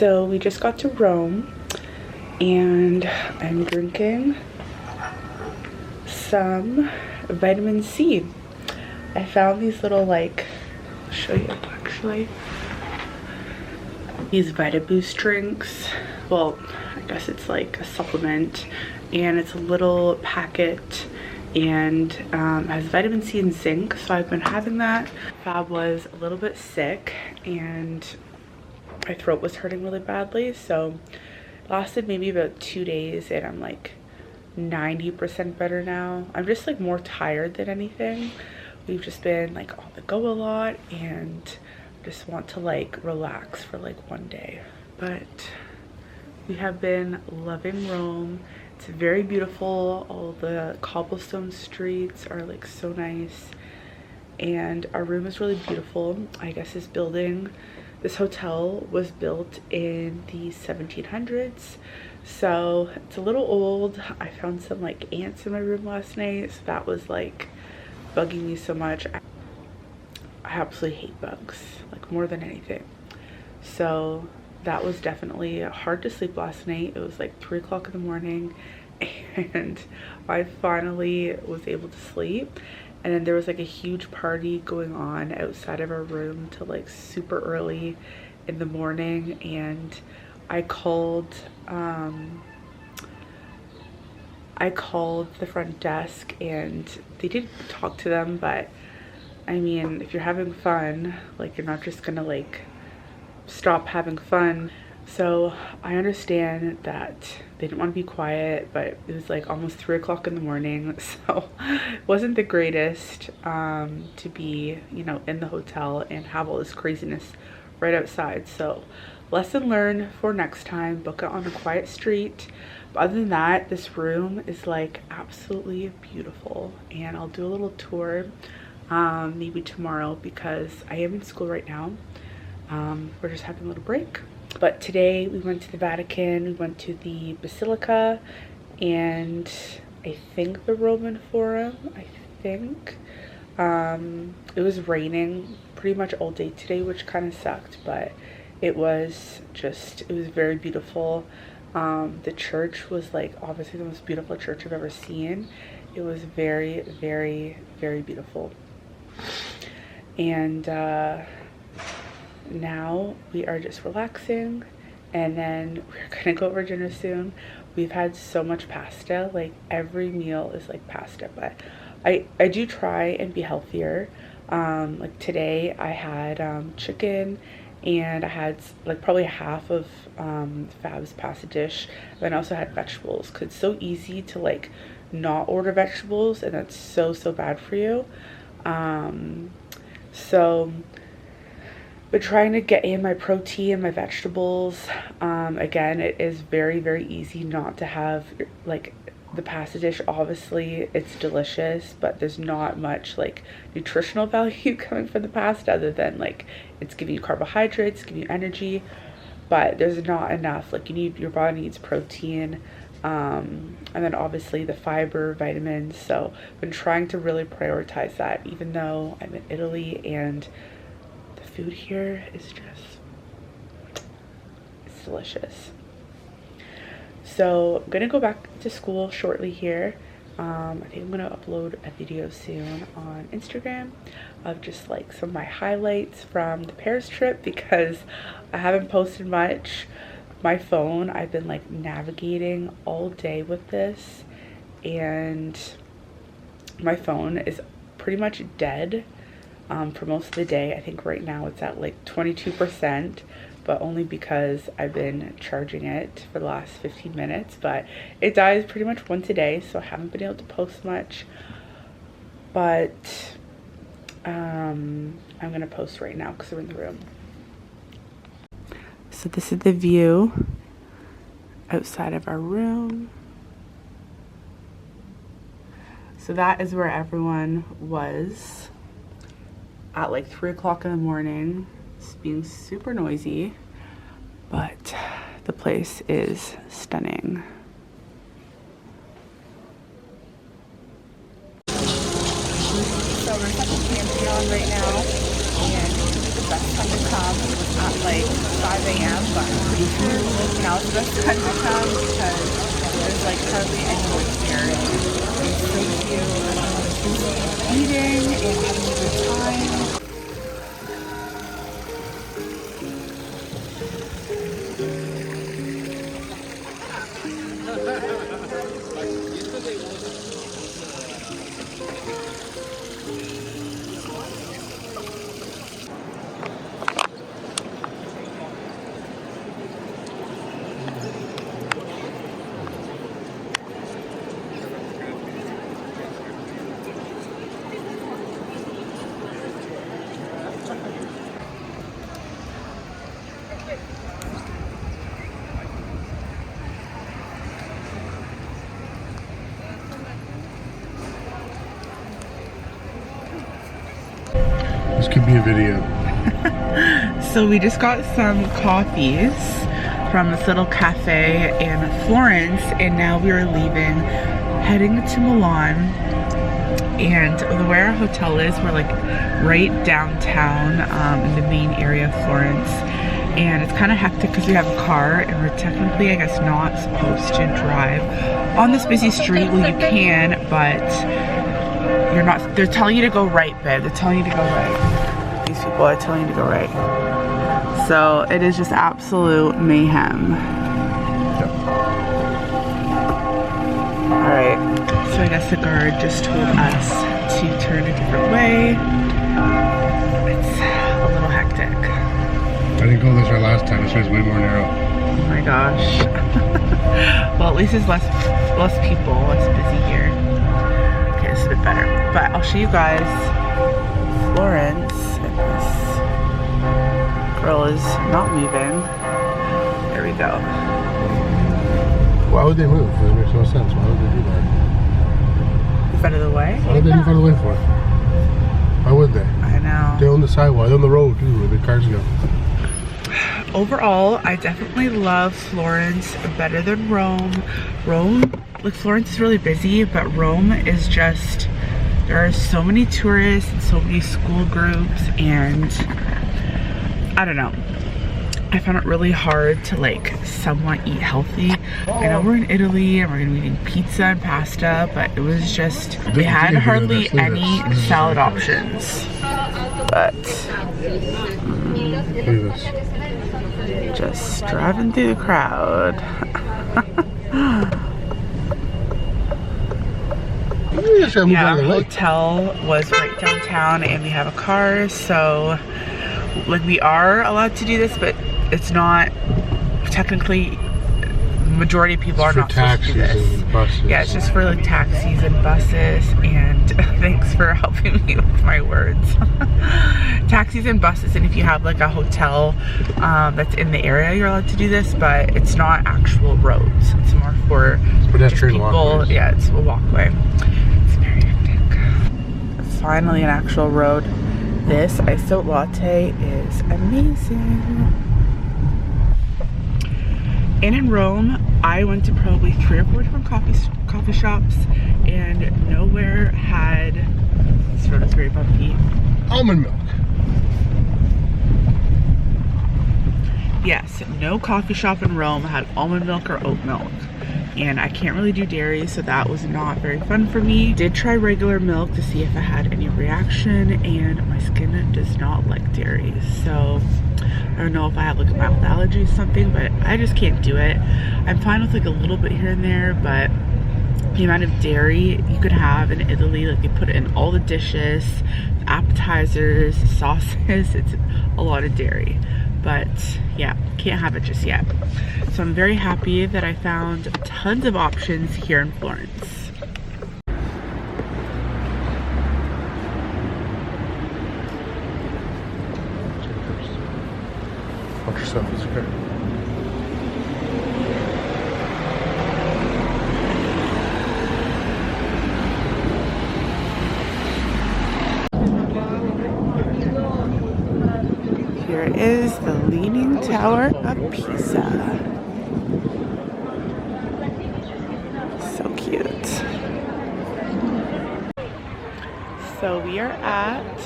So we just got to Rome and I'm drinking some vitamin C. I found these little, like, I'll show you actually. These VitaBoost drinks. Well, I guess it's like a supplement, and it's a little packet and has vitamin C and zinc. So I've been having that. Fab was a little bit sick and my throat was hurting really badly, so it lasted maybe about 2 days and I'm like 90% better now. I'm just like more tired than anything. We've just been like on the go a lot and just want to like relax for like one day. But we have been loving Rome. It's very beautiful. All the cobblestone streets are like so nice, and our room is really beautiful. I guess this hotel was built in the 1700s, so it's a little old. I found some like ants in my room last night, so that was like bugging me so much. I absolutely hate bugs, like more than anything. So that was definitely hard to sleep last night. It was like 3 o'clock in the morning and I finally was able to sleep. And then there was like a huge party going on outside of our room till like super early in the morning, and I called the front desk and they did talk to them, but I mean, if you're having fun, like, you're not just gonna like stop having fun. So I understand that they didn't want to be quiet, but it was like almost 3 o'clock in the morning, so it wasn't the greatest to be, you know, in the hotel and have all this craziness right outside. So lesson learned for next time, book it on a quiet street. But other than that, this room is like absolutely beautiful, and I'll do a little tour maybe tomorrow because I am in school right now. We're just having a little break. But today we went to the Vatican, we went to the Basilica, and I think the Roman Forum, I think. It was raining pretty much all day today, which kind of sucked, but it was very beautiful. The church was like obviously the most beautiful church I've ever seen. It was very, very, very beautiful. And now we are just relaxing, and then we're gonna go over dinner soon. We've had so much pasta, like every meal is like pasta, but I do try and be healthier. Like today I had chicken, and I had like probably half of Fab's pasta dish. Then I also had vegetables, because it's so easy to like not order vegetables, and that's so bad for you. So but trying to get in my protein, my vegetables. Again, it is very, very easy not to have like the pasta dish. Obviously it's delicious, but there's not much like nutritional value coming from the pasta, other than like it's giving you carbohydrates, giving you energy, but there's not enough. Like your body needs protein, and then obviously the fiber, vitamins. So I've been trying to really prioritize that, even though I'm in Italy and food here is it's delicious. So I'm gonna go back to school shortly here. I think I'm gonna upload a video soon on Instagram of just like some of my highlights from the Paris trip, because I haven't posted much. My phone, I've been like navigating all day with this, and my phone is pretty much dead for most of the day. I think right now it's at like 22%, but only because I've been charging it for the last 15 minutes. But it dies pretty much once a day, so I haven't been able to post much. But I'm gonna post right now because we're in the room. So this is the view outside of our room. So that is where everyone was at like 3 o'clock in the morning. It's being super noisy, but the place is stunning. So we're at the Pantheon right now, and the best time to come was at like 5 a.m. but I'm pretty sure now's the best time to come because there's like hardly anyone here. It's so cute. Eating and having a good time. This could be a video. So we just got some coffees from this little cafe in Florence, and now we are leaving, heading to Milan. And where our hotel is, we're like right downtown in the main area of Florence. And it's kind of hectic because we have a car and we're technically, I guess, not supposed to drive on this busy street. Well, you can, but you're not. They're telling you to go right, babe. They're telling you to go right. These people are telling you to go right. So it is just absolute mayhem. Alright, so I guess the guard just told us to turn a different way. It's a little hectic. I didn't go this way last time. This way's way more narrow. Oh my gosh. Well, at least there's less people, less busy here. Okay, this is a bit better. But I'll show you guys Florence. And this girl is not moving. There we go. Why would they move? That makes no sense. Why would they do that? In front of the way? Why would they move out of the way for? Why would they? I know. They're on the sidewalk. They're on the road too, where the cars go. Overall, I definitely love Florence better than Rome. Like Florence is really busy, but Rome is just, there are so many tourists and so many school groups, and I don't know. I found it really hard to like somewhat eat healthy. I know we're in Italy and we're gonna be eating pizza and pasta, but it was just, we had hardly any salad options. But Look at this. just driving through the crowd. Yeah, our hotel was right downtown and we have a car, so like we are allowed to do this, but it's not technically, majority of people are not supposed to do this. Yeah, it's just for like taxis and buses, and thanks for helping me with my words. Taxis and buses, and if you have like a hotel that's in the area, you're allowed to do this, but it's not actual roads. It's more for pedestrian people. walkways. Yeah, it's a walkway. It's very hectic. Finally an actual road. This iced oat latte is amazing. And in Rome, I went to probably 3 or 4 different coffee shops, and nowhere had, this road is very bumpy, Almond milk. Yes, no coffee shop in Rome had almond milk or oat milk. And I can't really do dairy, so that was not very fun for me. Did try regular milk to see if I had any reaction, and my skin does not like dairy. So I don't know if I have like a mild allergy or something, but I just can't do it. I'm fine with like a little bit here and there, but the amount of dairy you could have in Italy, like they put it in all the dishes, appetizers, sauces, it's a lot of dairy. But yeah, can't have it just yet. So I'm very happy that I found tons of options here in Florence. Watch yourself, it's okay. Here is the Leaning Tower of Pisa. So cute. So we are at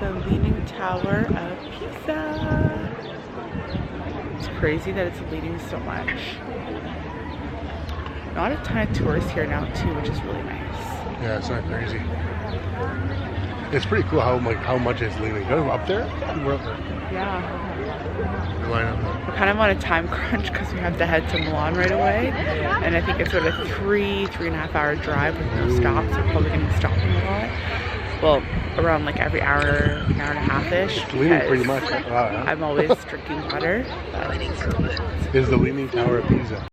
the Leaning Tower of Pisa. It's crazy that it's leaning so much. Not a ton of tourists here now too, which is really nice. Yeah, it's not crazy. It's pretty cool how much it's leaning. Go up there. We're up there. Yeah. Line up there. We're kind of on a time crunch because we have to head to Milan right away. And I think it's sort of a 3.5 hour drive with no stops. We're probably going to be stopping a lot. Well, around like every hour and a half-ish. It's leaning pretty much. I'm always drinking water. Is the Leaning Tower of Pisa.